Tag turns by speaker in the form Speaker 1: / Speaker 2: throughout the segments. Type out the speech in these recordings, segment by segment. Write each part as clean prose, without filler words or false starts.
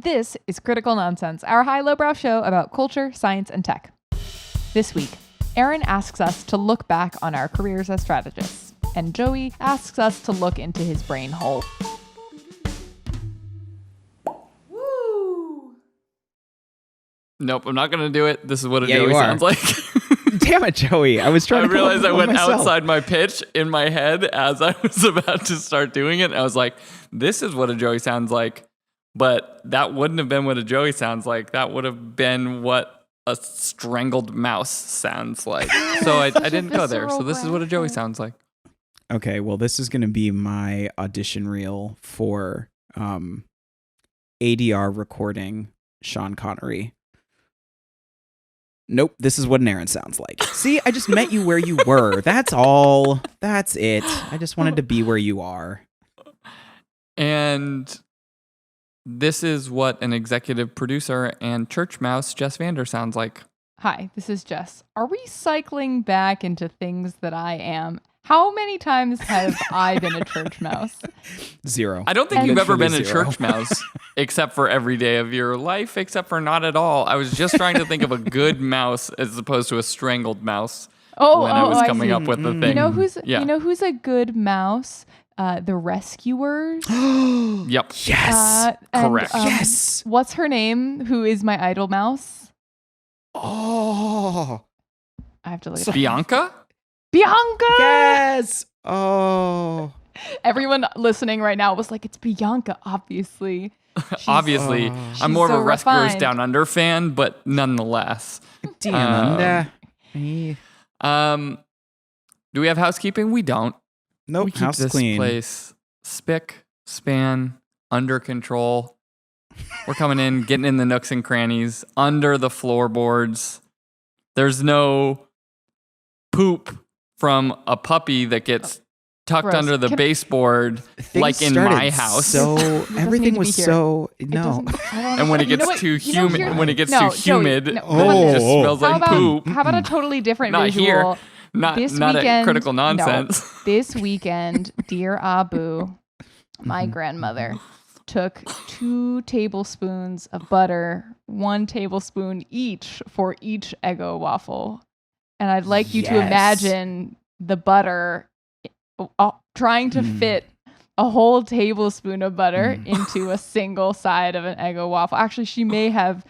Speaker 1: This is Critical Nonsense, our high-lowbrow show about culture, science, and tech. This week, Aaron asks us to look back on our careers as strategists, and Joey asks us to look into his brain hole.
Speaker 2: Woo! Nope, I'm not going to do it. This is what a
Speaker 3: Yeah,
Speaker 2: Joey sounds like.
Speaker 3: Damn it, Joey. I was trying to
Speaker 2: realized I went
Speaker 3: myself.
Speaker 2: outside my pitch in my head as I was about to start doing it. And I was like, this is what a Joey sounds like. But that wouldn't have been what a Joey sounds like. That would have been what a strangled mouse sounds like. So I didn't go there. So this is what a Joey sounds like.
Speaker 3: Okay, well, this is going to be my audition reel for ADR recording Sean Connery. Nope, this is what an Aaron sounds like. See, I just met you where you were. That's all. That's it. I just wanted to be where you are.
Speaker 2: And this is what an executive producer and church mouse, Jess Vander, sounds like.
Speaker 1: Hi, this is Jess. Are we cycling back into things that I am? How many times have I been a church mouse?
Speaker 3: 0.
Speaker 2: I don't think you've ever been a
Speaker 3: Literally 0.
Speaker 2: church mouse, except for every day of your life, except for not at all. I was just trying to think of a good mouse as opposed to a strangled mouse when I was coming up with the thing.
Speaker 1: You know who's a good mouse? The Rescuers.
Speaker 2: Yep.
Speaker 3: Yes.
Speaker 2: Correct.
Speaker 3: Yes.
Speaker 1: What's her name? Who is my idol mouse?
Speaker 3: Oh.
Speaker 1: I have to look it up.
Speaker 2: Bianca?
Speaker 1: Bianca!
Speaker 3: Yes. Oh.
Speaker 1: Everyone listening right now was like, it's Bianca, obviously.
Speaker 2: Obviously.
Speaker 3: she's
Speaker 2: I'm more of
Speaker 1: so
Speaker 2: a Rescuers
Speaker 1: refined.
Speaker 2: Down Under fan, but nonetheless.
Speaker 3: Damn.
Speaker 2: Do we have housekeeping? We don't.
Speaker 3: Nope.
Speaker 2: We keep
Speaker 3: House
Speaker 2: this
Speaker 3: clean.
Speaker 2: place spick, span, under control. We're coming in, getting in the nooks and crannies, under the floorboards. There's no poop from a puppy that gets tucked
Speaker 1: Gross.
Speaker 2: under the baseboard,
Speaker 3: Things
Speaker 2: like in
Speaker 3: started
Speaker 2: my house.
Speaker 3: So everything
Speaker 1: need to
Speaker 3: was
Speaker 1: be here.
Speaker 3: so
Speaker 1: It
Speaker 3: no.
Speaker 1: doesn't- I don't
Speaker 2: And when it
Speaker 1: know. You know
Speaker 2: gets
Speaker 1: what?
Speaker 2: too
Speaker 1: You know,
Speaker 2: humid,
Speaker 1: here-
Speaker 2: when it gets
Speaker 1: No,
Speaker 2: too
Speaker 1: Joey,
Speaker 2: humid,
Speaker 1: no.
Speaker 2: it just smells
Speaker 1: How
Speaker 2: like
Speaker 1: about,
Speaker 2: poop.
Speaker 1: how about a totally different
Speaker 2: Not
Speaker 1: visual?
Speaker 2: here. Not
Speaker 1: This
Speaker 2: at
Speaker 1: weekend,
Speaker 2: Critical
Speaker 1: no.
Speaker 2: Nonsense.
Speaker 1: This weekend, dear Abu, my grandmother, took 2 tablespoons of butter, 1 tablespoon each for each Eggo waffle. And I'd like you to
Speaker 3: Yes.
Speaker 1: imagine the butter trying to fit a whole tablespoon of butter into a single side of an Eggo waffle. Actually, she may have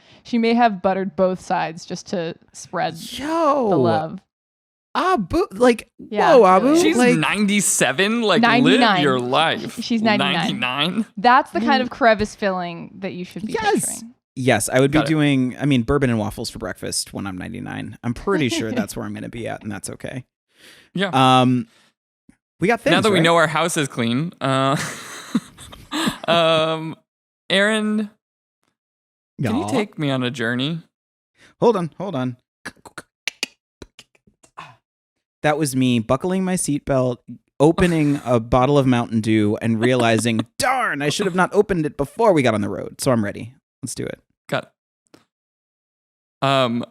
Speaker 1: buttered both sides just to spread the love.
Speaker 3: Abu, like,
Speaker 1: Yeah,
Speaker 3: whoa, Abu.
Speaker 1: really.
Speaker 2: She's
Speaker 3: like,
Speaker 2: 97. Like,
Speaker 1: 99.
Speaker 2: live your life.
Speaker 1: She's 99.
Speaker 2: 99?
Speaker 1: That's the kind of crevice filling that you should be
Speaker 3: Yes.
Speaker 1: picturing.
Speaker 3: yes, I would be
Speaker 2: Got it.
Speaker 3: doing, bourbon and waffles for breakfast when I'm 99. I'm pretty sure that's where I'm going to be at, and that's okay.
Speaker 2: Yeah.
Speaker 3: We got things,
Speaker 2: Now that we
Speaker 3: right?
Speaker 2: know our house is clean, Aaron, can you
Speaker 3: Aw.
Speaker 2: take me on a journey?
Speaker 3: Hold on. That was me buckling my seatbelt, opening a bottle of Mountain Dew, and realizing, darn, I should have not opened it before we got on the road. So I'm ready. Let's do it.
Speaker 2: Got it.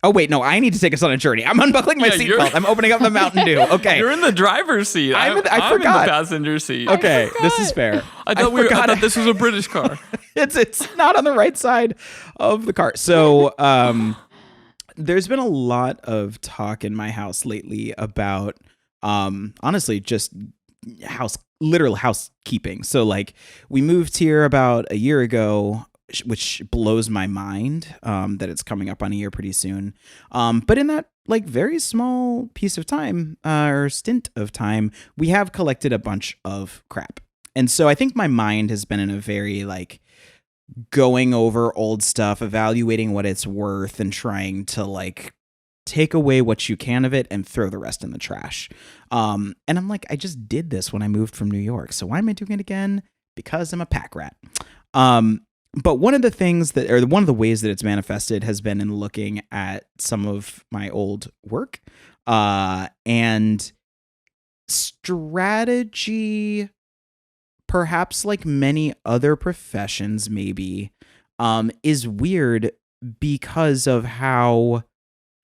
Speaker 3: Oh, wait, no, I need to take us on a journey. I'm unbuckling my
Speaker 2: Yeah, you're-
Speaker 3: seatbelt. I'm opening up the Mountain Dew. Okay.
Speaker 2: You're in the driver's seat.
Speaker 3: I
Speaker 2: I'm
Speaker 3: forgot.
Speaker 2: in the passenger seat.
Speaker 3: Okay, this is fair.
Speaker 2: I thought this was a British car.
Speaker 3: It's not on the right side of the car. So there's been a lot of talk in my house lately about honestly just literal housekeeping. So like we moved here about a year ago, which blows my mind that it's coming up on a year pretty soon. But in that like very small piece of time or stint of time, we have collected a bunch of crap. And so I think my mind has been in a very like going over old stuff, evaluating what it's worth, and trying to like take away what you can of it and throw the rest in the trash. And I'm like, I just did this when I moved from New York. So why am I doing it again? Because I'm a pack rat. But one of the ways that it's manifested has been in looking at some of my old work, and strategy, perhaps like many other professions, maybe, is weird because of how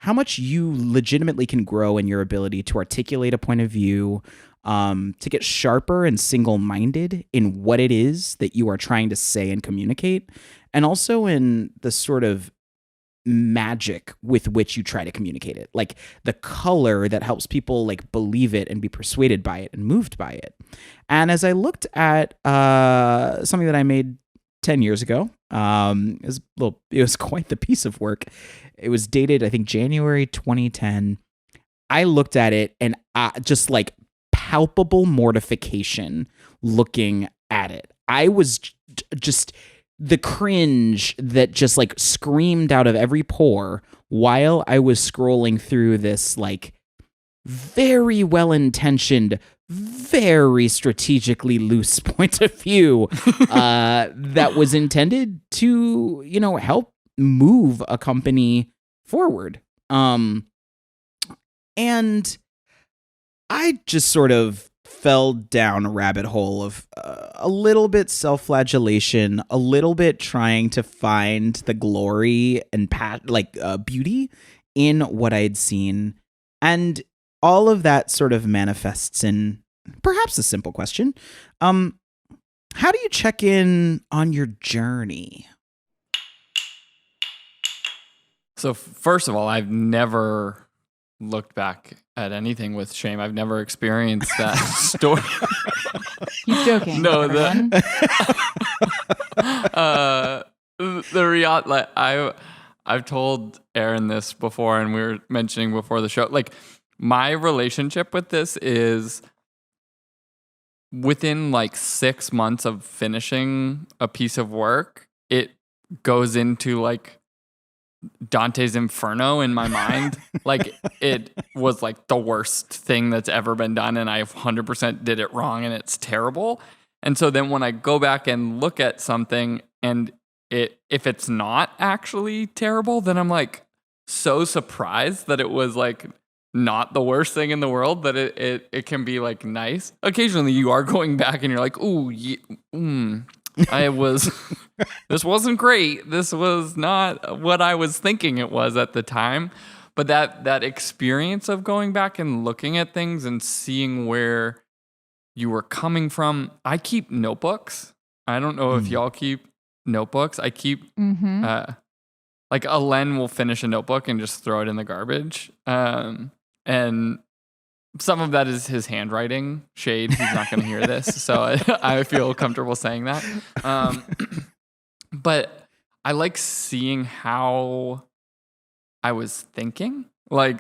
Speaker 3: much you legitimately can grow in your ability to articulate a point of view, to get sharper and single-minded in what it is that you are trying to say and communicate, and also in the sort of magic with which you try to communicate it, like the color that helps people like believe it and be persuaded by it and moved by it. And as I looked at something that I made 10 years ago, it was quite the piece of work. It was dated, I think, January 2010. I looked at it and just like palpable mortification looking at it. I was just the cringe that just like screamed out of every pore while I was scrolling through this like very well-intentioned, very strategically loose point of view that was intended to, help move a company forward. And I just sort of fell down a rabbit hole of a little bit self-flagellation, a little bit trying to find the glory and beauty in what I had seen. And all of that sort of manifests in perhaps a simple question. How do you check in on your journey?
Speaker 2: So first of all, I've never looked back at anything with shame. I've never experienced that story.
Speaker 1: He's joking.
Speaker 2: No, the reality. Like, I've told Aaron this before, and we were mentioning before the show. Like, my relationship with this is within like 6 months of finishing a piece of work, it goes into like Dante's Inferno in my mind. Like, it was like the worst thing that's ever been done, and I 100% did it wrong, and it's terrible. And so then when I go back and look at something and if it's not actually terrible, then I'm like so surprised that it was like not the worst thing in the world, that it can be like nice. Occasionally you are going back and you're like, ooh, this wasn't great. This was not what I was thinking it was at the time. But that experience of going back and looking at things and seeing where you were coming from. I keep notebooks. I don't know if y'all keep notebooks. I keep, like Alen will finish a notebook and just throw it in the garbage. And some of that is his handwriting. Shade, he's not going to hear this, so I feel comfortable saying that. But I like seeing how I was thinking. I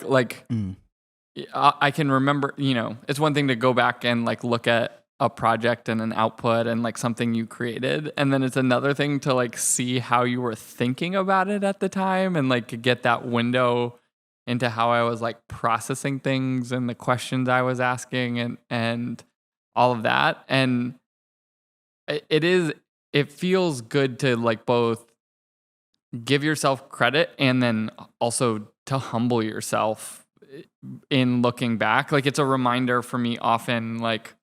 Speaker 2: can remember, it's one thing to go back and like look at a project and an output and like something you created, and then it's another thing to like see how you were thinking about it at the time and like get that window into how I was like processing things and the questions I was asking and all of that. And it feels good to like both give yourself credit and then also to humble yourself in looking back. Like, it's a reminder for me often, like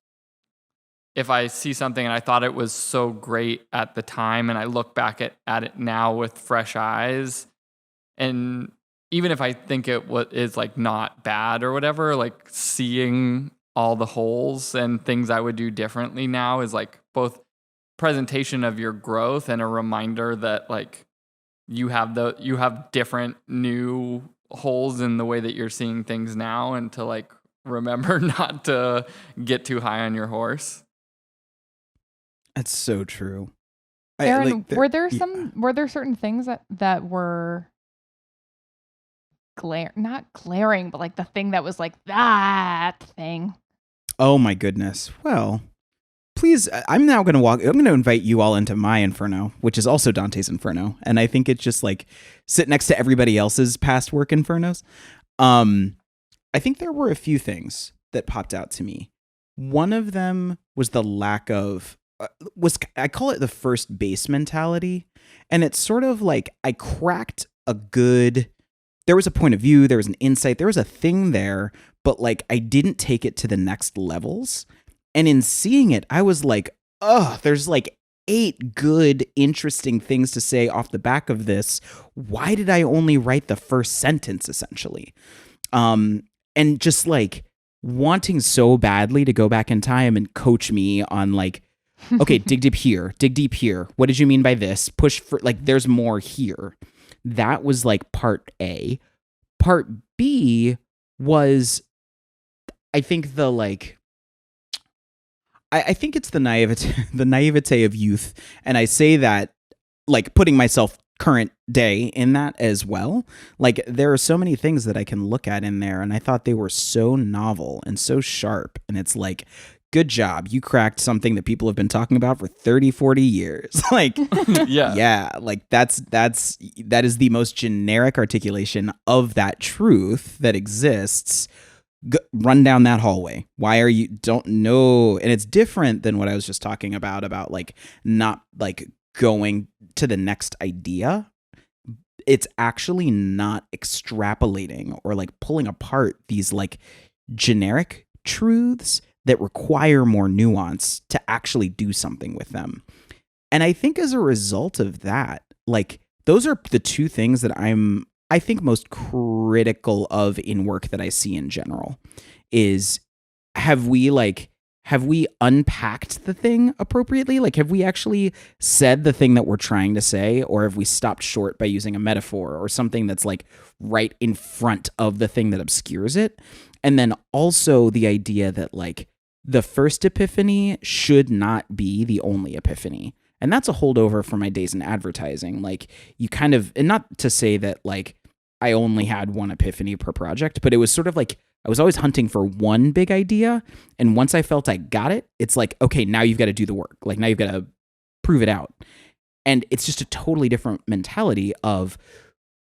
Speaker 2: if I see something and I thought it was so great at the time and I look back at it now with fresh eyes, and even if I think it is like not bad or whatever, like seeing all the holes and things I would do differently now is like both presentation of your growth and a reminder that like you have different new holes in the way that you're seeing things now, and to like remember not to get too high on your horse.
Speaker 3: That's so true.
Speaker 1: Aaron, were there certain things that were not glaring, but like the thing that was like that thing?
Speaker 3: Oh my goodness. Well, please, I'm going to invite you all into my Inferno, which is also Dante's Inferno. And I think it's just like sit next to everybody else's past work Infernos. I think there were a few things that popped out to me. One of them was the lack of, I call it the first base mentality. And it's sort of like I cracked there was a point of view, there was an insight, there was a thing there, but like I didn't take it to the next levels. And in seeing it, I was like, there's like 8 good, interesting things to say off the back of this. Why did I only write the first sentence, essentially? And just like wanting so badly to go back in time and coach me on like, okay, dig deep here. What did you mean by this? Push for like, there's more here. That was like part A. Part B was, I think the like, I think it's the naivete of youth. And I say that like putting myself current day in that as well. Like there are so many things that I can look at in there, and I thought they were so novel and so sharp. And it's like, good job. You cracked something that people have been talking about for 30, 40 years. Like, yeah, like that is the most generic articulation of that truth that exists. Run down that hallway. Why are you don't know? And it's different than what I was just talking about like not like going to the next idea. It's actually not extrapolating or like pulling apart these like generic truths that require more nuance to actually do something with them. And I think as a result of that, like those are the two things that I think most critical of in work that I see in general is have we unpacked the thing appropriately? Like, have we actually said the thing that we're trying to say, or have we stopped short by using a metaphor or something that's like right in front of the thing that obscures it? And then also the idea that like the first epiphany should not be the only epiphany. And that's a holdover from my days in advertising. Like you kind of, and not to say that like I only had one epiphany per project, but it was sort of like I was always hunting for one big idea. And once I felt I got it, it's like, okay, now you've got to do the work. Like now you've got to prove it out. And it's just a totally different mentality of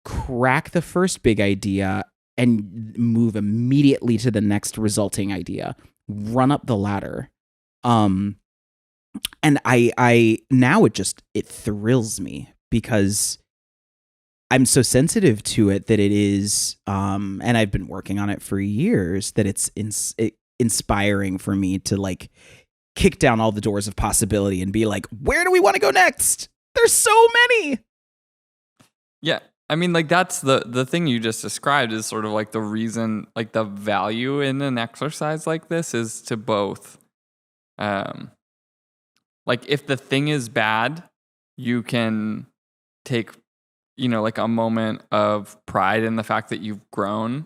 Speaker 3: crack the first big idea and move immediately to the next resulting idea, run up the ladder. And I now it thrills me because I'm so sensitive to it that it is, and I've been working on it for years, that it's inspiring for me to like kick down all the doors of possibility and be like, where do we want to go next? There's so many.
Speaker 2: Yeah. I mean, like that's the thing you just described is sort of like the reason, like the value in an exercise like this is to both, like if the thing is bad, you can take, like a moment of pride in the fact that you've grown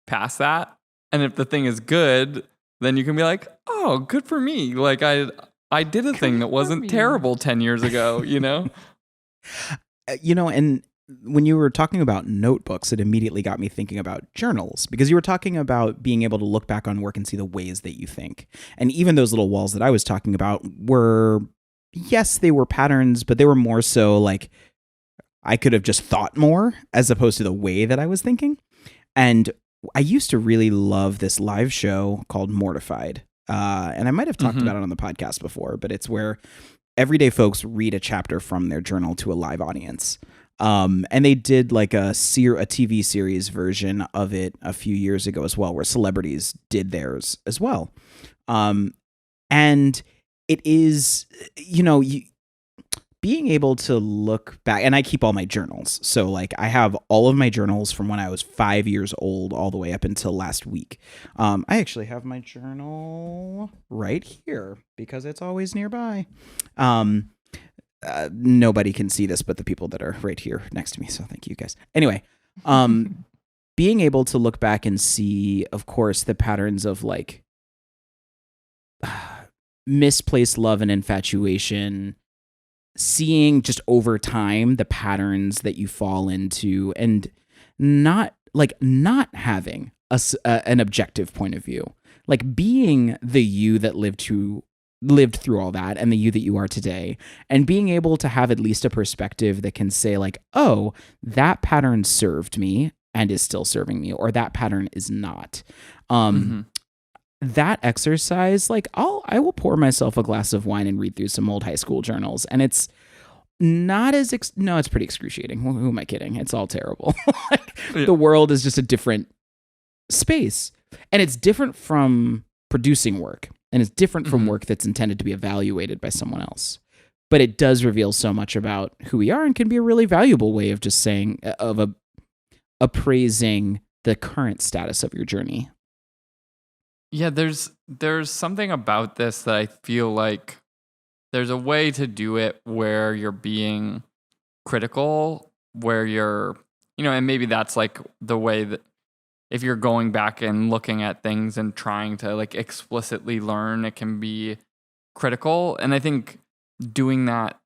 Speaker 2: past that. And if the thing is good, then you can be like, oh, good for me. Like I did a thing that wasn't terrible 10 years ago,
Speaker 3: And when you were talking about notebooks, it immediately got me thinking about journals, because you were talking about being able to look back on work and see the ways that you think. And even those little walls that I was talking about were, yes, they were patterns, but they were more so like I could have just thought more as opposed to the way that I was thinking. And I used to really love this live show called Mortified. And I might have talked about it on the podcast before, but it's where everyday folks read a chapter from their journal to a live audience. And they did like a TV series version of it a few years ago as well, where celebrities did theirs as well. And it is, being able to look back, and I keep all my journals. So like I have all of my journals from when I was 5 years old all the way up until last week. I actually have my journal right here because it's always nearby. Nobody can see this but the people that are right here next to me. So thank you guys. Anyway, being able to look back and see, of course, the patterns of like misplaced love and infatuation, seeing just over time the patterns that you fall into, and not having an objective point of view, like being the you that lived through all that and the you that you are today, and being able to have at least a perspective that can say like, oh, that pattern served me and is still serving me, or that pattern is not. That exercise, like I will pour myself a glass of wine and read through some old high school journals, and it's not as no, it's pretty excruciating. Who am I kidding? It's all terrible. The world is just a different space, and it's different from producing work, and it's different from work that's intended to be evaluated by someone else. But it does reveal so much about who we are, and can be a really valuable way of just saying appraising the current status of your journey.
Speaker 2: Yeah, there's something about this that I feel like there's a way to do it where you're being critical, where you're, and maybe that's like the way that if you're going back and looking at things and trying to like explicitly learn, it can be critical. And I think doing that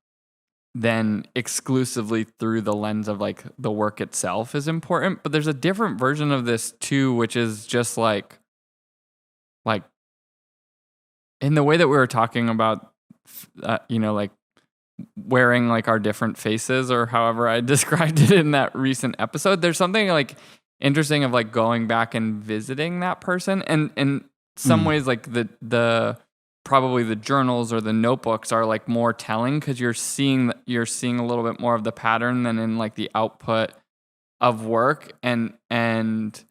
Speaker 2: then exclusively through the lens of like the work itself is important. But there's a different version of this too, which is just like in the way that we were talking about, like wearing like our different faces or however I described it in that recent episode. There's something like interesting of like going back and visiting that person, and in some ways like the probably the journals or the notebooks are like more telling because you're seeing a little bit more of the pattern than in like the output of work, and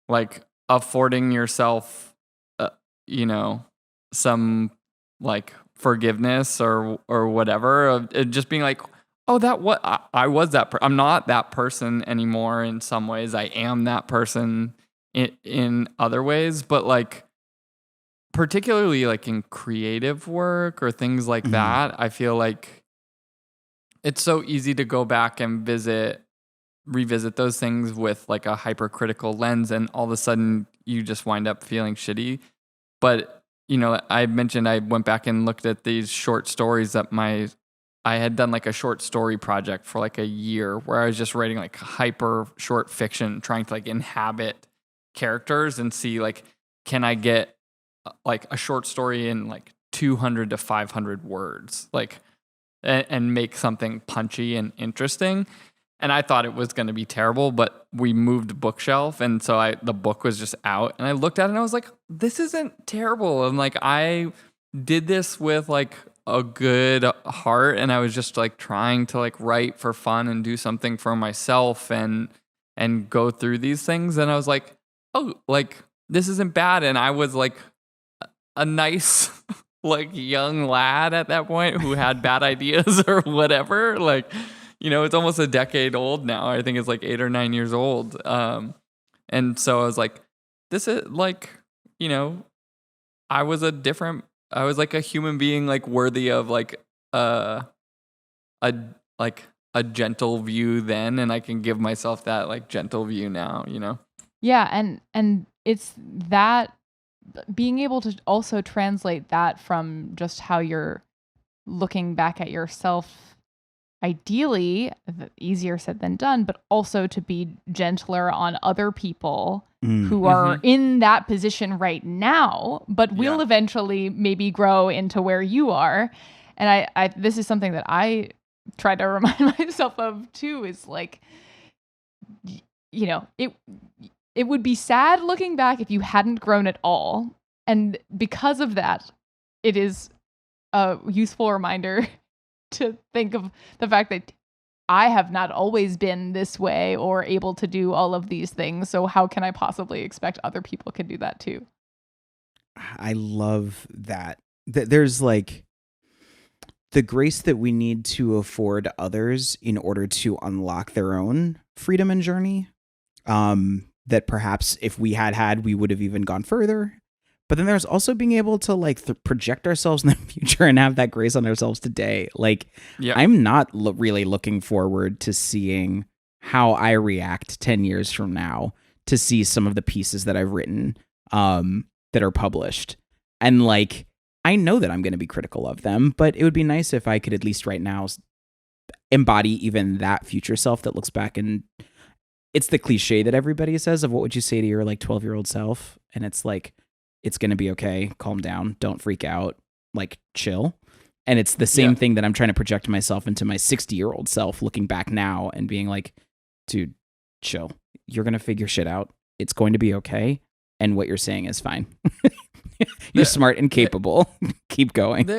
Speaker 2: like affording yourself some like forgiveness or whatever of it just being like, oh, I was that I'm not that person anymore. In some ways I am that person in other ways, but like particularly like in creative work or things like that, I feel like it's so easy to go back and revisit those things with like a hypercritical lens, and all of a sudden you just wind up feeling shitty. But I mentioned I went back and looked at these short stories that I had done like a short story project for like a year where I was just writing like hyper short fiction, trying to like inhabit characters and see like, can I get like a short story in like 200 to 500 words, like, and make something punchy and interesting. And I thought it was going to be terrible, but we moved bookshelf, and so the book was just out, and I looked at it and I was like, this isn't terrible. And like I did this with like a good heart, and I was just like trying to like write for fun and do something for myself and go through these things, and I was like, oh, like this isn't bad. And I was like a nice like young lad at that point who had bad ideas or whatever, like, it's almost a decade old now. I think it's like 8 or 9 years old. And so I was like, this is like, I was like a human being, like worthy of like a gentle view then. And I can give myself that like gentle view now,
Speaker 1: Yeah. And it's that being able to also translate that from just how you're looking back at yourself, ideally, easier said than done, but also to be gentler on other people who are in that position right now, but will eventually maybe grow into where you are. And I this is something that I try to remind myself of too, is like, it would be sad looking back if you hadn't grown at all. And because of that, it is a useful reminder to think of the fact that I have not always been this way or able to do all of these things. So how can I possibly expect other people can do that too?
Speaker 3: I love that. There's like the grace that we need to afford others in order to unlock their own freedom and journey. That perhaps if we had, we would have even gone further. But then there's also being able to like project ourselves in the future and have that grace on ourselves today. Like, I'm not really looking forward to seeing how I react 10 years from now to see some of the pieces that I've written that are published. And like, I know that I'm going to be critical of them, but it would be nice if I could at least right now embody even that future self that looks back. And it's the cliche that everybody says of what would you say to your like 12-year-old self? And it's like, it's going to be okay. Calm down. Don't freak out. Like, chill. And it's the same thing that I'm trying to project myself into my 60-year-old self looking back now and being like, dude, chill. You're going to figure shit out. It's going to be okay. And what you're saying is fine. You're smart and capable. Keep going.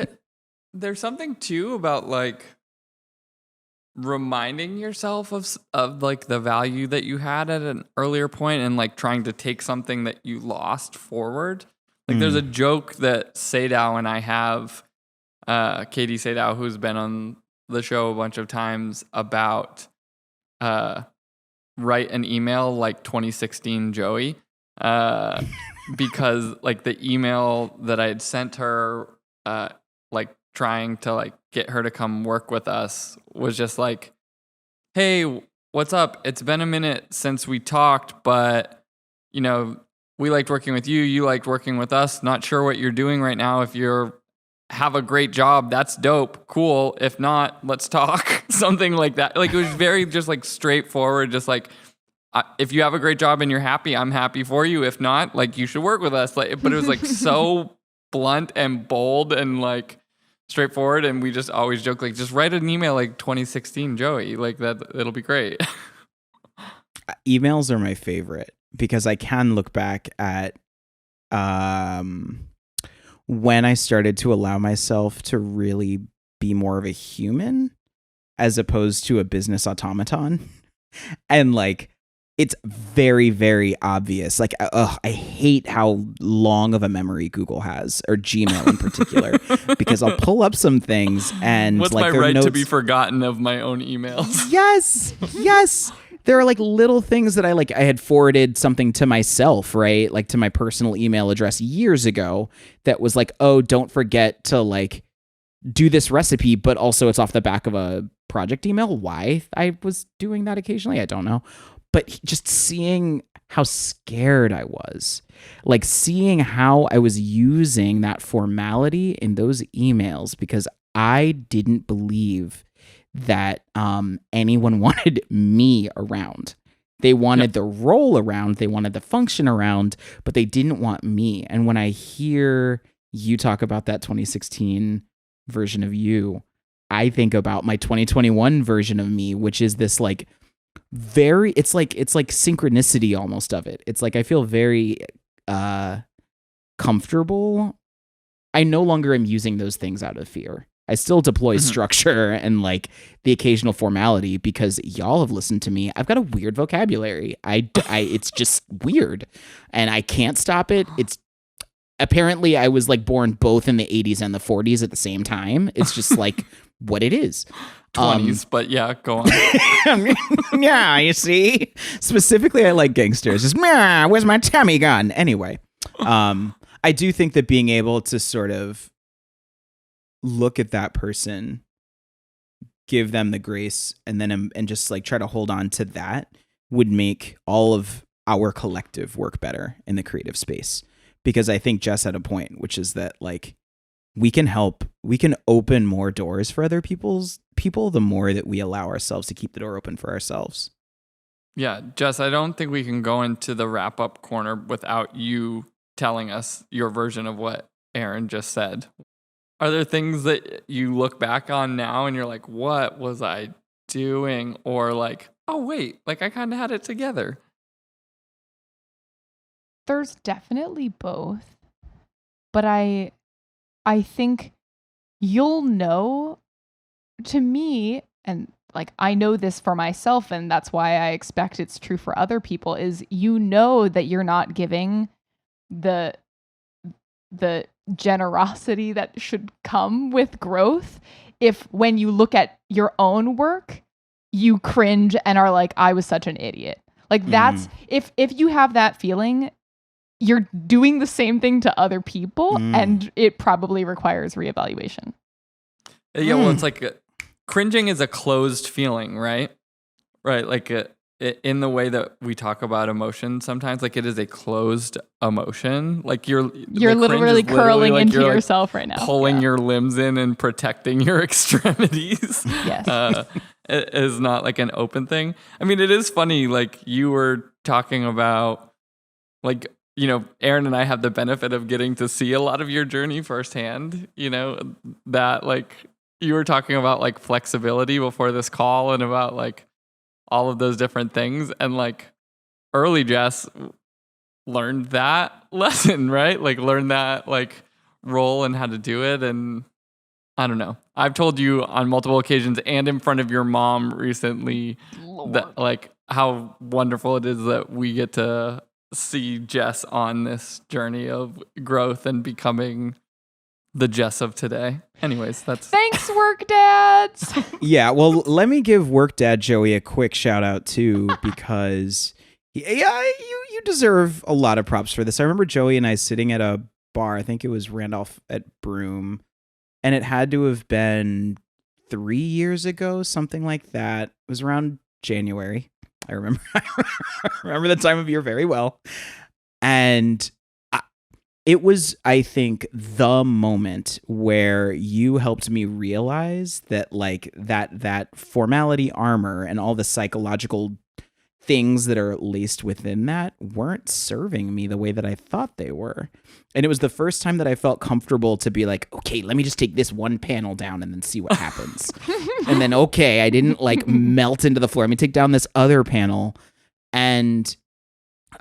Speaker 2: There's something too about like reminding yourself of like the value that you had at an earlier point and like trying to take something that you lost forward. Like there's a joke that Sadao and I have, Katie Sadao, who's been on the show a bunch of times, about write an email like 2016 Joey. because like the email that I had sent her, like trying to like get her to come work with us was just like, hey, what's up? It's been a minute since we talked, but you know, we liked working with you. You liked working with us. Not sure what you're doing right now. If you're have a great job, that's dope. Cool. If not, let's talk. Something like that. Like it was very just like straightforward. Just like, if you have a great job and you're happy, I'm happy for you. If not, like you should work with us. Like, but it was like so blunt and bold and like straightforward. And we just always joke like, just write an email like 2016 Joey. Like that, it'll be great.
Speaker 3: Emails are my favorite because I can look back at when I started to allow myself to really be more of a human as opposed to a business automaton. And like, it's very, very obvious. Like, I hate how long of a memory Google has, or Gmail in particular, because I'll pull up some things and
Speaker 2: what's
Speaker 3: like
Speaker 2: my right
Speaker 3: notes
Speaker 2: to be forgotten of my own emails?
Speaker 3: Yes. There are like little things that I had forwarded something to myself, right? Like to my personal email address years ago that was like, oh, don't forget to like do this recipe, but also it's off the back of a project email. Why I was doing that occasionally, I don't know. But just seeing how scared I was, like seeing how I was using that formality in those emails because I didn't believe that anyone wanted me around. They wanted the role around, they wanted the function around, but they didn't want me. And when I hear you talk about that 2016 version of you, I think about my 2021 version of me, which is this like it's like synchronicity almost of it. It's like I feel very comfortable. I no longer am using those things out of fear. I still deploy structure and like the occasional formality because y'all have listened to me. I've got a weird vocabulary. It's just weird and I can't stop it. It's apparently I was like born both in the 80s and the 40s at the same time. It's just like what it is.
Speaker 2: 20s, but yeah, go on.
Speaker 3: Yeah, you see? Specifically, I like gangsters. Just, where's my Tammy gun? Anyway, I do think that being able to sort of look at that person, give them the grace, and then and just like try to hold on to that would make all of our collective work better in the creative space. Because I think Jess had a point, which is that like we can open more doors for other people the more that we allow ourselves to keep the door open for ourselves.
Speaker 2: Yeah, Jess, I don't think we can go into the wrap up corner without you telling us your version of what Aaron just said. Are there things that you look back on now and you're like, what was I doing? Or like, oh wait, like I kind of had it together.
Speaker 1: There's definitely both, but I think you'll know, to me, and like I know this for myself, and that's why I expect it's true for other people, is you know that you're not giving the generosity that should come with growth if when you look at your own work, you cringe and are like, I was such an idiot. Like that's, if you have that feeling, you're doing the same thing to other people, and it probably requires reevaluation.
Speaker 2: Yeah, well, it's like cringing is a closed feeling, right? Right, like in the way that we talk about emotion sometimes, like it is a closed emotion. Like you're
Speaker 1: literally curling
Speaker 2: like
Speaker 1: into yourself right now.
Speaker 2: Pulling your limbs in and protecting your extremities.
Speaker 1: Yes.
Speaker 2: It is not like an open thing. I mean, it is funny, like you were talking about, like, you know, Aaron and I have the benefit of getting to see a lot of your journey firsthand, you know, that like you were talking about like flexibility before this call and about like all of those different things. And like early Jess learned that lesson, right? Like learned that like role and how to do it. And I don't know. I've told you on multiple occasions and in front of your mom recently that like how wonderful it is that we get to see Jess on this journey of growth and becoming the Jess of today. Anyways, that's...
Speaker 1: Thanks, work dads!
Speaker 3: Yeah, well, let me give work dad Joey a quick shout out too, because Yeah, you deserve a lot of props for this. I remember Joey and I sitting at a bar. I think it was Randolph at Broome, and it had to have been 3 years ago, something like that. It was around January. I remember. I remember the time of year very well, and it was, I think, the moment where you helped me realize that, like, that formality armor and all the psychological things that are laced within that weren't serving me the way that I thought they were. And it was the first time that I felt comfortable to be like, okay, let me just take this one panel down and then see what happens. And then, okay, I didn't like melt into the floor. Let me take down this other panel. And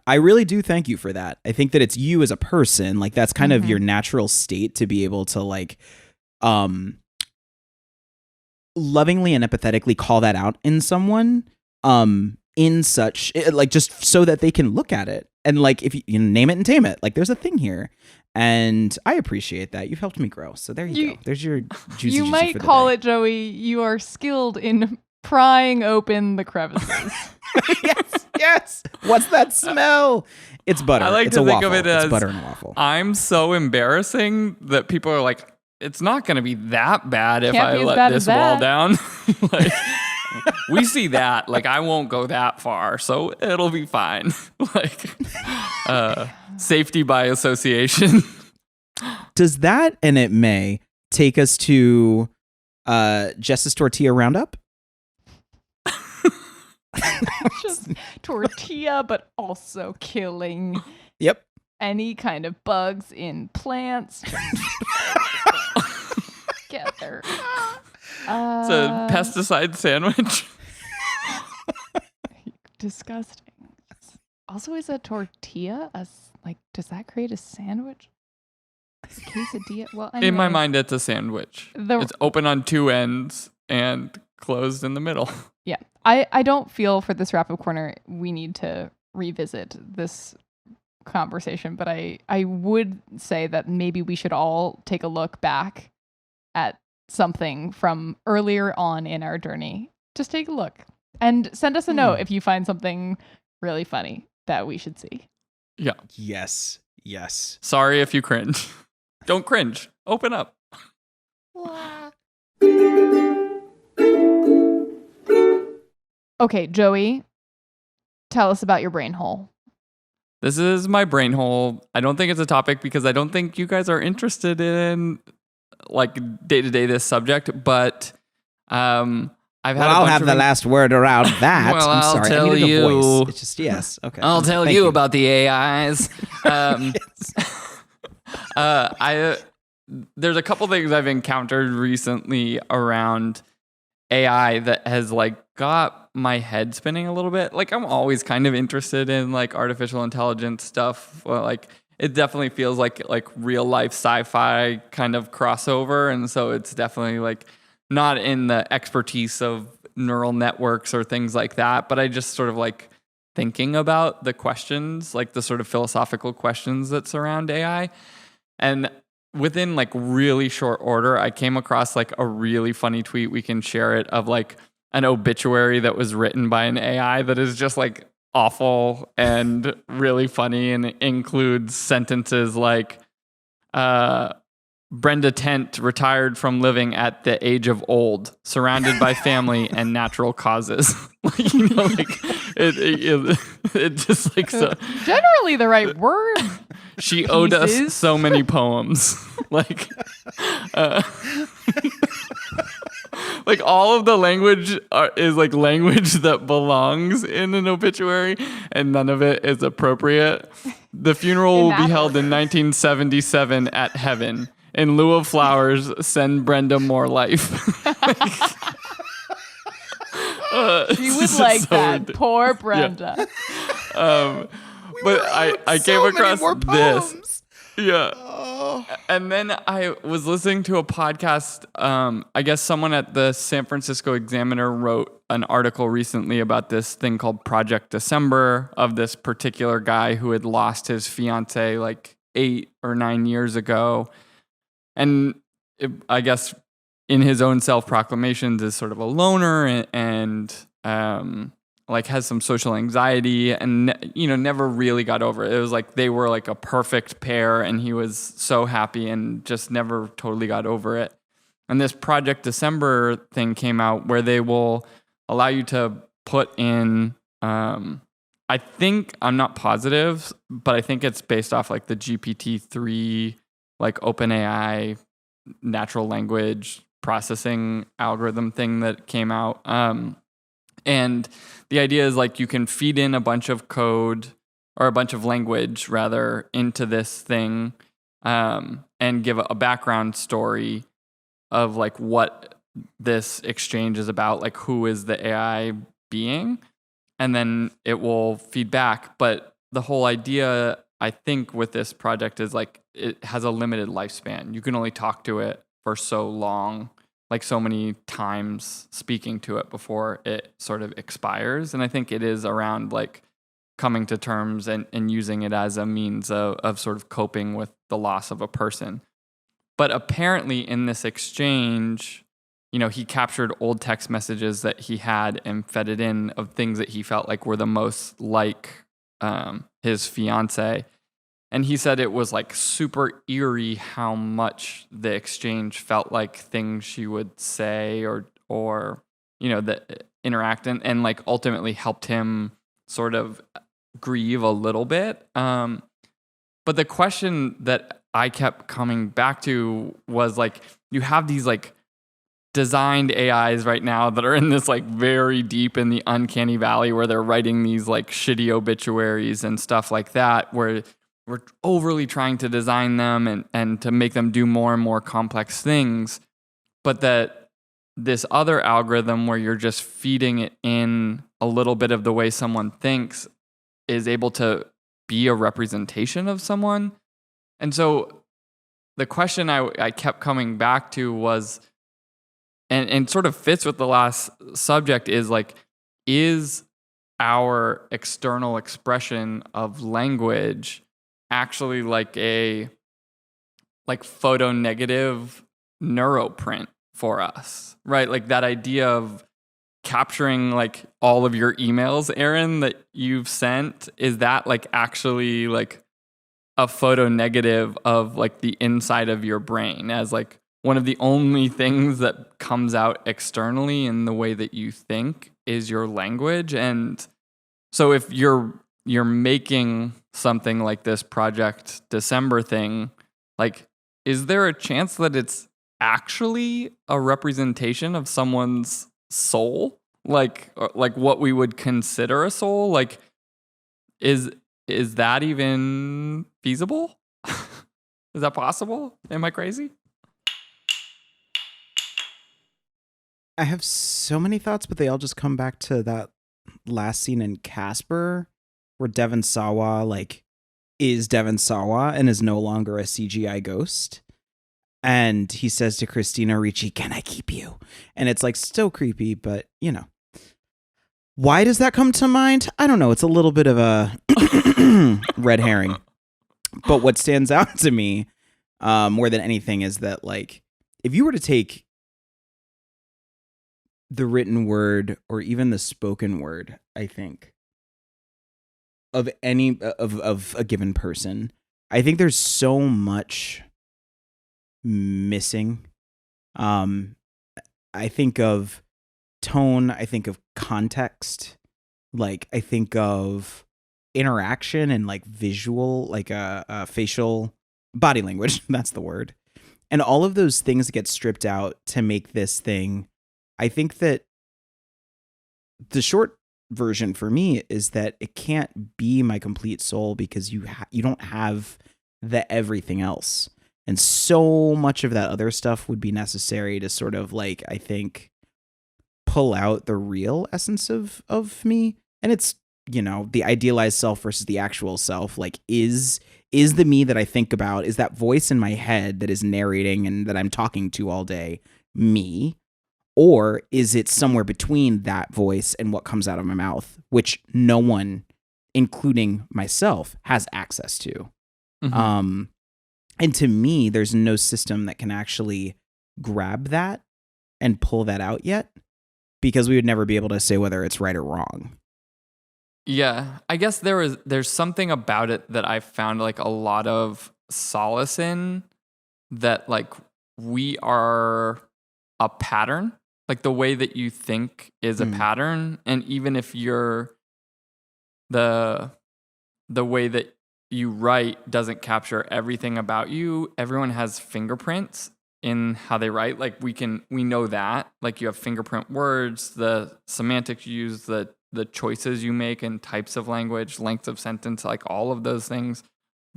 Speaker 3: I really do thank you for that. I think that it's you as a person, like that's kind of your natural state to be able to like lovingly and empathetically call that out in someone in such like just so that they can look at it and like if you name it and tame it, like there's a thing here. And I appreciate that. You've helped me grow. So there you go. There's your juicy.
Speaker 1: You might
Speaker 3: for the
Speaker 1: call
Speaker 3: day.
Speaker 1: it, Joey, you are skilled in prying open the crevices.
Speaker 3: Yes. What's that smell? It's butter.
Speaker 2: I like
Speaker 3: it's
Speaker 2: to
Speaker 3: a
Speaker 2: think
Speaker 3: waffle.
Speaker 2: of it as
Speaker 3: it's butter and a waffle.
Speaker 2: I'm so embarrassing that people are like, it's not going to be that bad if
Speaker 1: Can't
Speaker 2: I
Speaker 1: be as
Speaker 2: let
Speaker 1: bad
Speaker 2: this
Speaker 1: as
Speaker 2: wall
Speaker 1: that.
Speaker 2: down. Like, we see that. Like, I won't go that far, so it'll be fine. Like, safety by association.
Speaker 3: Does that, and it may, take us to Jess's Tortilla Roundup?
Speaker 1: Just tortilla, but also killing
Speaker 3: Yep.
Speaker 1: any kind of bugs in plants. Together.
Speaker 2: It's a pesticide sandwich.
Speaker 1: Disgusting. Also, is a tortilla does that create a sandwich? A quesadilla? Well, anyway.
Speaker 2: In my mind, it's a sandwich. It's open on two ends and closed in the middle.
Speaker 1: Yeah. I don't feel for this wrap-up corner we need to revisit this conversation, but I would say that maybe we should all take a look back at something from earlier on in our journey. Just take a look and send us a note if you find something really funny that we should see.
Speaker 2: Yeah.
Speaker 3: Yes.
Speaker 2: Sorry if you cringe. Don't cringe. Open up.
Speaker 1: Okay, Joey, tell us about your brain hole.
Speaker 2: This is my brain hole. I don't think it's a topic because I don't think you guys are interested in like day to day this subject, but I'll
Speaker 3: have the last word around that.
Speaker 2: Well,
Speaker 3: I'm
Speaker 2: I'll
Speaker 3: sorry.
Speaker 2: tell
Speaker 3: I needed
Speaker 2: you.
Speaker 3: a voice. It's just yes. Okay.
Speaker 2: I'll tell
Speaker 3: Thank
Speaker 2: you about the AIs. There's a couple things I've encountered recently around AI that has like got my head spinning a little bit. Like I'm always kind of interested in like artificial intelligence stuff. Well, like it definitely feels like real life sci-fi kind of crossover, and so it's definitely like not in the expertise of neural networks or things like that, but I just sort of like thinking about the questions, like the sort of philosophical questions that surround AI. And within like really short order, I came across like a really funny tweet. We can share it of like an obituary that was written by an AI that is just like awful and really funny and includes sentences like, Brenda Tent retired from living at the age of old, surrounded by family and natural causes. Like, you know, like it just like so.
Speaker 1: Generally the right word.
Speaker 2: She owed us so many poems. Like, like all of the language is like language that belongs in an obituary, and none of it is appropriate. The funeral will be held in 1977 at Heaven. In lieu of flowers, send Brenda more life.
Speaker 1: She would like so that. Poor Brenda.
Speaker 2: Yeah. But I came across this. Yeah.
Speaker 3: Oh.
Speaker 2: And then I was listening to a podcast. I guess someone at the San Francisco Examiner wrote an article recently about this thing called Project December of this particular guy who had lost his fiance like 8 or 9 years ago. And I guess in his own self-proclamations is sort of a loner and like has some social anxiety and, you know, never really got over it. It was like they were like a perfect pair and he was so happy and just never totally got over it. And this Project December thing came out where they will allow you to put in, I think, I'm not positive, but I think it's based off like the GPT-3, like OpenAI natural language processing algorithm thing that came out. And the idea is like you can feed in a bunch of code or a bunch of language rather into this thing, and give a background story of like what this exchange is about, like who is the AI being, and then it will feed back. But the whole idea, I think, with this project is like it has a limited lifespan. You can only talk to it for so long, like so many times speaking to it before it sort of expires. And I think it is around like coming to terms and using it as a means of sort of coping with the loss of a person. But apparently in this exchange, you know, he captured old text messages that he had and fed it in of things that he felt like were the most like his fiance. And he said it was like super eerie how much the exchange felt like things she would say or you know, that interact and like ultimately helped him sort of grieve a little bit. But the question that I kept coming back to was like, you have these like designed AIs right now that are in this like very deep in the uncanny valley where they're writing these like shitty obituaries and stuff like that, where we're overly trying to design them and to make them do more and more complex things. But that this other algorithm where you're just feeding it in a little bit of the way someone thinks is able to be a representation of someone. And so the question I kept coming back to was, and sort of fits with the last subject, is like, is our external expression of language actually like a like photonegative neuroprint for us, right? Like that idea of capturing like all of your emails, Aaron, that you've sent, is that like actually like a photonegative of like the inside of your brain as like one of the only things that comes out externally in the way that you think is your language? And so if you're making something like this Project December thing, like, is there a chance that it's actually a representation of someone's soul? Like what we would consider a soul? Like, is that even feasible? Is that possible? Am I crazy?
Speaker 3: I have so many thoughts, but they all just come back to that last scene in Casper where Devon Sawa like is Devon Sawa and is no longer a CGI ghost. And he says to Christina Ricci, "Can I keep you?" And it's like so creepy, but you know. Why does that come to mind? I don't know. It's a little bit of a red herring. But what stands out to me more than anything is that, like, if you were to take the written word or even the spoken word, I think, of any of a given person, I think there's so much missing. I think of tone, I think of context, like I think of interaction and like visual, like a facial body language, that's the word. And all of those things get stripped out to make this thing. I think that the short version for me is that it can't be my complete soul because you don't have the everything else. And so much of that other stuff would be necessary to sort of like, I think, pull out the real essence of me. And it's, you know, the idealized self versus the actual self. Like, is the me that I think about, is that voice in my head that is narrating and that I'm talking to all day me? Or is it somewhere between that voice and what comes out of my mouth, which no one, including myself, has access to? Mm-hmm. And to me, there's no system that can actually grab that and pull that out yet, because we would never be able to say whether it's right or wrong.
Speaker 2: Yeah, I guess there's something about it that I found like a lot of solace in, that like we are a pattern, like the way that you think is a pattern, and even if you're the way that you write doesn't capture everything about you, everyone has fingerprints in how they write. Like we know that, like you have fingerprint words, the semantics you use, the choices you make and types of language, length of sentence, like all of those things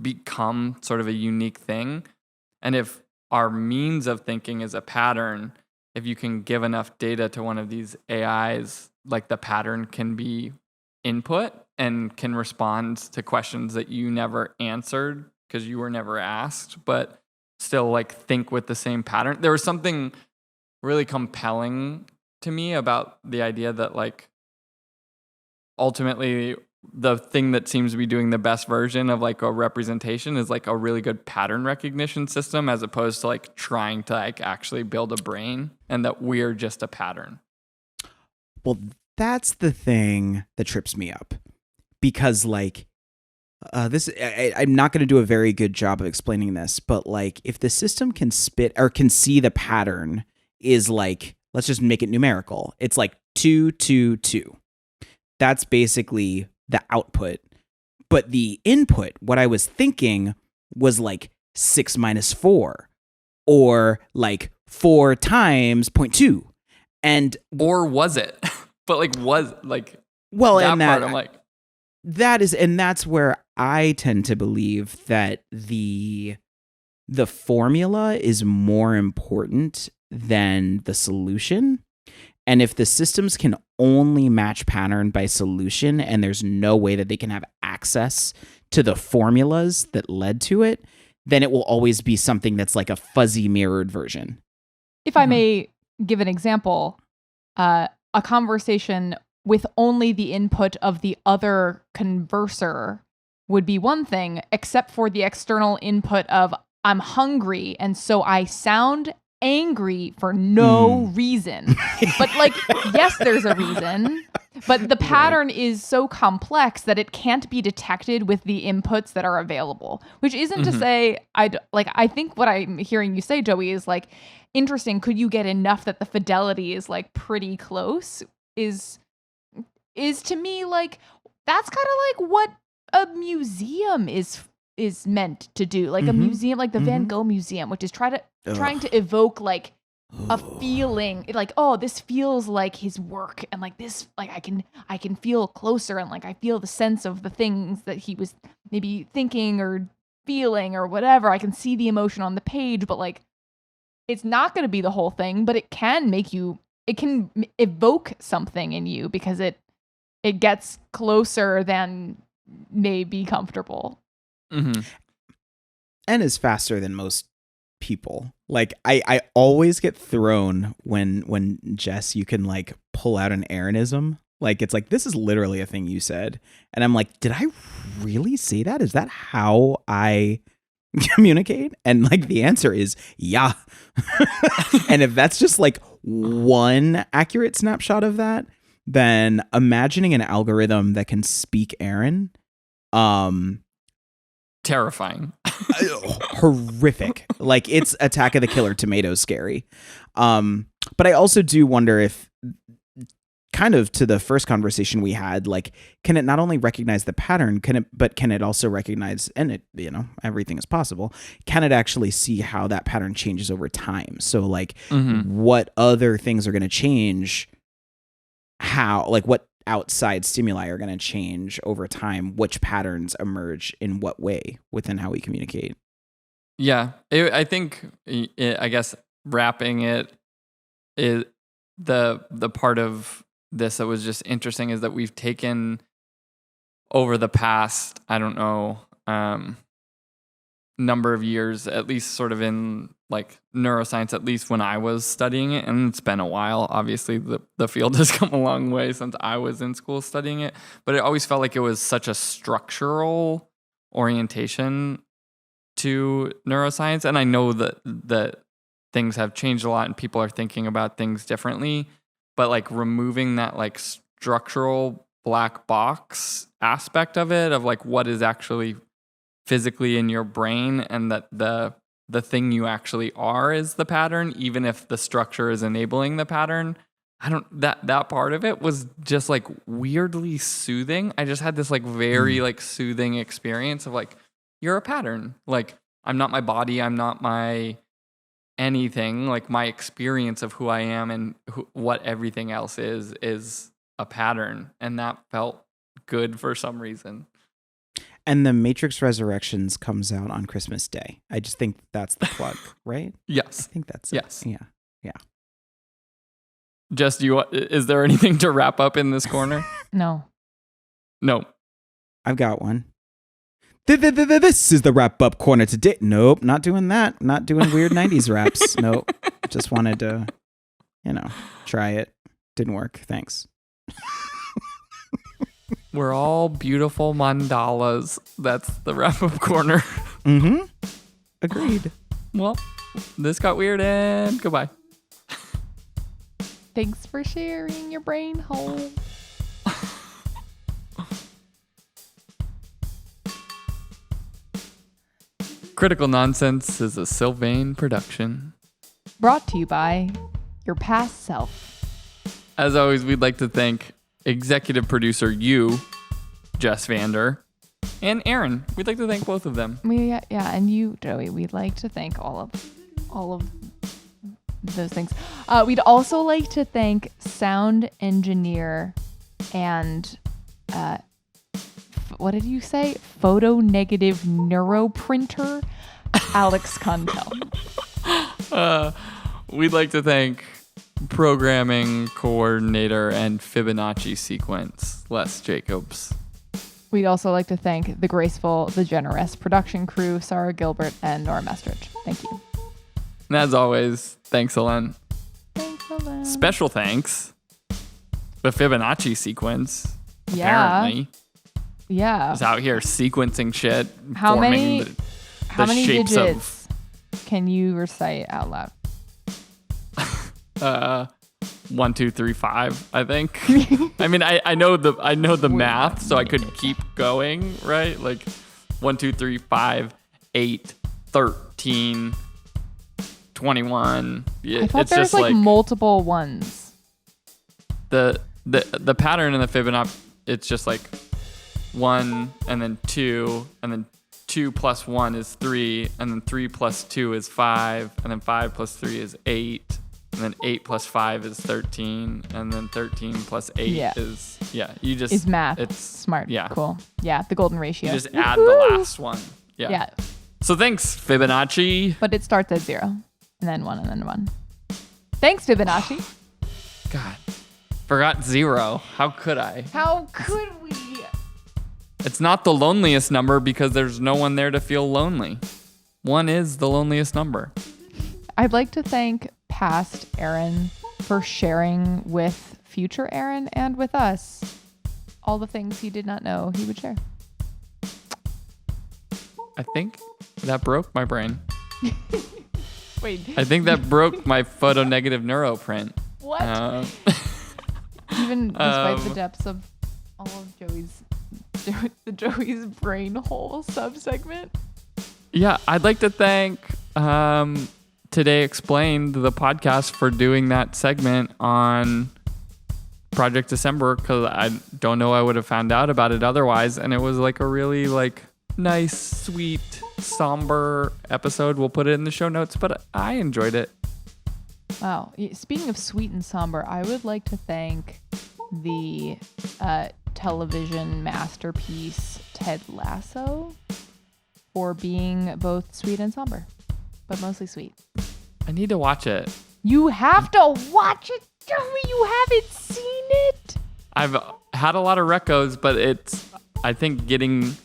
Speaker 2: become sort of a unique thing. And if our means of thinking is a pattern, if you can give enough data to one of these AIs, like the pattern can be input and can respond to questions that you never answered because you were never asked, but still like think with the same pattern. There was something really compelling to me about the idea that like ultimately the thing that seems to be doing the best version of like a representation is like a really good pattern recognition system, as opposed to like trying to like actually build a brain, and that we're just a pattern.
Speaker 3: Well, that's the thing that trips me up, because like I'm not going to do a very good job of explaining this, but like if the system can spit or can see the pattern is like, let's just make it numerical. It's like 2, 2, 2. That's basically the output. But the input, what I was thinking was like 6 minus 4, or like 4 times 0.2. And
Speaker 2: or was it? But like was like,
Speaker 3: well,
Speaker 2: that
Speaker 3: and
Speaker 2: part
Speaker 3: that
Speaker 2: I'm like,
Speaker 3: that is, and that's where I tend to believe that the formula is more important than the solution. And if the systems can only match pattern by solution, and there's no way that they can have access to the formulas that led to it, then it will always be something that's like a fuzzy mirrored version.
Speaker 1: If I may give an example, a conversation with only the input of the other converser would be one thing, except for the external input of I'm hungry, and so I sound angry for no reason. But like, yes, there's a reason, but the pattern is so complex that it can't be detected with the inputs that are available, which isn't to say I think what I'm hearing you say, Joey, is like interesting. Could you get enough that the fidelity is like pretty close? Is to me like that's kind of like what a museum is meant to do, like a museum, like the Van Gogh Museum, which is trying to evoke like a feeling, like, oh, this feels like his work, and like this, like I can feel closer, and like I feel the sense of the things that he was maybe thinking or feeling or whatever. I can see the emotion on the page, but like it's not going to be the whole thing, but it can evoke something in you because it gets closer than may be comfortable.
Speaker 3: And is faster than most people. Like I always get thrown when Jess, you can like pull out an Aaronism. Like it's like, this is literally a thing you said. And I'm like, did I really say that? Is that how I communicate? And like the answer is yeah. And if that's just like one accurate snapshot of that, then imagining an algorithm that can speak Aaron,
Speaker 2: terrifying.
Speaker 3: Horrific. Like it's Attack of the Killer Tomatoes scary. But I also do wonder if, kind of to the first conversation we had, like, can it not only recognize the pattern, but can it also recognize, and it, everything is possible, can it actually see how that pattern changes over time? So like what other things are going to change, how, like what outside stimuli are going to change over time, which patterns emerge in what way within how we communicate.
Speaker 2: Yeah, I think, I guess wrapping it is the part of this that was just interesting is that we've taken over the past, I don't know, number of years, at least sort of in like neuroscience, at least when I was studying it, and it's been a while. Obviously, the field has come a long way since I was in school studying it, but it always felt like it was such a structural orientation to neuroscience. And I know that things have changed a lot and people are thinking about things differently, but like removing that like structural black box aspect of it, of like what is actually physically in your brain, and that the thing you actually are is the pattern, even if the structure is enabling the pattern. That part of it was just like weirdly soothing. I just had this like very like soothing experience of like, you're a pattern. Like, I'm not my body. I'm not my anything. Like, my experience of who I am and what everything else is a pattern. And that felt good for some reason.
Speaker 3: And the Matrix Resurrections comes out on Christmas Day. I just think that's the plug, right?
Speaker 2: Yes.
Speaker 3: I think that's
Speaker 2: yes.
Speaker 3: it. Yeah.
Speaker 2: Jess, is there anything to wrap up in this corner?
Speaker 1: No.
Speaker 3: I've got one. This is the wrap up corner today. Nope, not doing that. Not doing weird 90s raps. Nope. Just wanted to, try it. Didn't work. Thanks.
Speaker 2: We're all beautiful mandalas. That's the wrap up corner.
Speaker 3: Mm-hmm. Agreed.
Speaker 2: Well, this got weird, and goodbye.
Speaker 1: Thanks for sharing your brain hole.
Speaker 2: Critical Nonsense is a Sylvain production.
Speaker 1: Brought to you by your past self.
Speaker 2: As always, we'd like to thank executive producer Jess Vander, and Aaron. We'd like to thank both of them.
Speaker 1: And you, Joey. We'd like to thank all of those things. We'd also like to thank sound engineer and what did you say? Photo negative neuroprinter, Alex Contel.
Speaker 2: We'd like to thank programming coordinator and Fibonacci Sequence, Les Jacobs.
Speaker 1: We'd also like to thank the graceful, the generous production crew, Sarah Gilbert and Nora Mestridge. Thank you.
Speaker 2: And as always, thanks, Ellen.
Speaker 1: Thanks, Ellen.
Speaker 2: Special thanks. The Fibonacci Sequence.
Speaker 1: Yeah.
Speaker 2: Apparently.
Speaker 1: Yeah.
Speaker 2: Is out here sequencing shit.
Speaker 1: How many
Speaker 2: shapes
Speaker 1: digits can you recite out loud?
Speaker 2: 1, 2, 3, 5, I think. I mean, I know the math, so I could keep going, right? Like 1, 2, 3, 5, 8, 13, 21.
Speaker 1: I thought
Speaker 2: it's
Speaker 1: there
Speaker 2: just
Speaker 1: was like multiple ones.
Speaker 2: The pattern in the Fibonacci, it's just like 1 and then 2 and then 2 plus 1 is 3 and then 3 plus 2 is 5 and then 5 plus 3 is 8 and then 8 plus 5 is 13 and then 13 plus 8 is
Speaker 1: math.
Speaker 2: It's
Speaker 1: smart.
Speaker 2: Yeah.
Speaker 1: Cool. Yeah, the golden ratio.
Speaker 2: You just add the last one.
Speaker 1: Yeah.
Speaker 2: So thanks, Fibonacci.
Speaker 1: But it starts at 0 and then 1 and then 1. Thanks, Fibonacci.
Speaker 2: God. Forgot 0. How could I?
Speaker 1: How could we?
Speaker 2: It's not the loneliest number because there's no one there to feel lonely. 1 is the loneliest number.
Speaker 1: I'd like to thank past Aaron for sharing with future Aaron and with us all the things he did not know he would share.
Speaker 2: I think that broke my brain.
Speaker 1: Wait.
Speaker 2: I think that broke my photonegative neuroprint.
Speaker 1: What? Even despite the depths of all of Joey's brain hole subsegment.
Speaker 2: Yeah, I'd like to thank Today Explained, the podcast, for doing that segment on Project December, because I don't know I would have found out about it otherwise, and it was like a really like nice, sweet, somber episode. We'll put it in the show notes, but I enjoyed it.
Speaker 1: Wow. Speaking of sweet and somber, I would like to thank the television masterpiece Ted Lasso for being both sweet and somber, but mostly sweet.
Speaker 2: I need to watch it.
Speaker 1: You have to watch it, Joey. You haven't seen it.
Speaker 2: I've had a lot of recos, but it's, I think, getting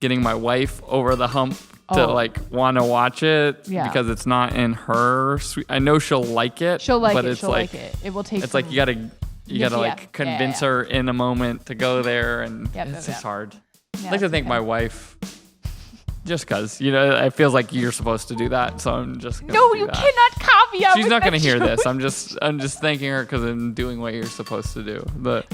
Speaker 2: my wife over the hump to like want to watch it because it's not in her sweet. I know she'll like it.
Speaker 1: She'll like
Speaker 2: but
Speaker 1: it.
Speaker 2: It's
Speaker 1: she'll
Speaker 2: like,
Speaker 1: like it. It will take.
Speaker 2: It's like you gotta like convince her in a moment to go there, and it's just hard.
Speaker 1: Yeah,
Speaker 2: I'd like to thank my wife Just because, you know, it feels like you're supposed to do that, so I'm just gonna
Speaker 1: No,
Speaker 2: do
Speaker 1: you
Speaker 2: that.
Speaker 1: cannot copy out.
Speaker 2: She's not gonna hear this. I'm just thanking her because I'm doing what you're supposed to do. The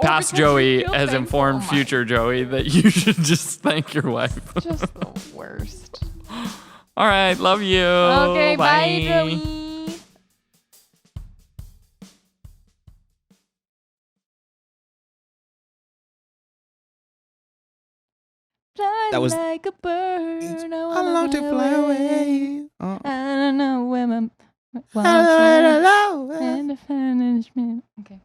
Speaker 2: past
Speaker 1: because
Speaker 2: Joey
Speaker 1: you feel
Speaker 2: has
Speaker 1: thankful.
Speaker 2: informed
Speaker 1: Oh my-
Speaker 2: future Joey that you should just thank your wife.
Speaker 1: Just the worst.
Speaker 2: All right, love you.
Speaker 1: Okay, bye Joey. Fly
Speaker 3: That was-
Speaker 1: like a bird. I
Speaker 3: I long to fly away. Oh.
Speaker 1: I don't know where my and the punishment. Okay.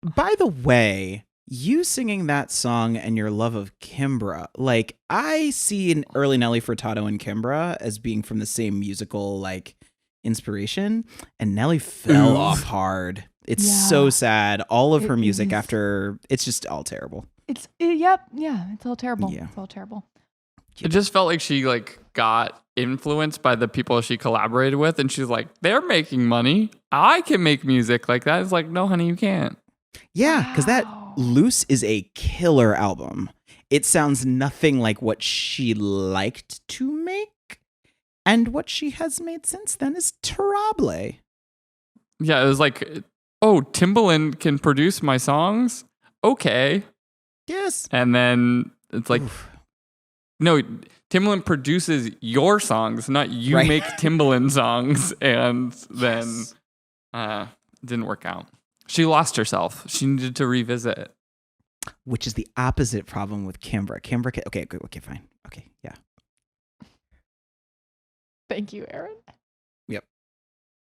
Speaker 3: By the way, you singing that song and your love of Kimbra, like I see an early Nelly Furtado and Kimbra as being from the same musical like inspiration, and Nelly fell off hard. It's
Speaker 1: Yeah.
Speaker 3: so sad. All of
Speaker 1: It
Speaker 3: her music
Speaker 1: is.
Speaker 3: after, it's just all terrible.
Speaker 1: It's it's all terrible.
Speaker 3: Yeah.
Speaker 1: It's all terrible.
Speaker 2: It just felt like she like got influenced by the people she collaborated with, and she's like, they're making money. I can make music like that. It's like, no, honey, you can't.
Speaker 3: Yeah, because that
Speaker 1: Wow.
Speaker 3: Loose is a killer album. It sounds nothing like what she liked to make, and what she has made since then is terrible.
Speaker 2: Yeah, it was like, oh, Timbaland can produce my songs? Okay.
Speaker 3: Yes.
Speaker 2: And then it's like,
Speaker 3: Oof.
Speaker 2: no, Timbaland produces your songs, not you
Speaker 3: Right.
Speaker 2: make Timbaland songs. And then
Speaker 3: Yes.
Speaker 2: it didn't work out. She lost herself. She needed to revisit it.
Speaker 3: Which is the opposite problem with Kimbra. Okay, fine. Okay, yeah.
Speaker 1: Thank you, Aaron.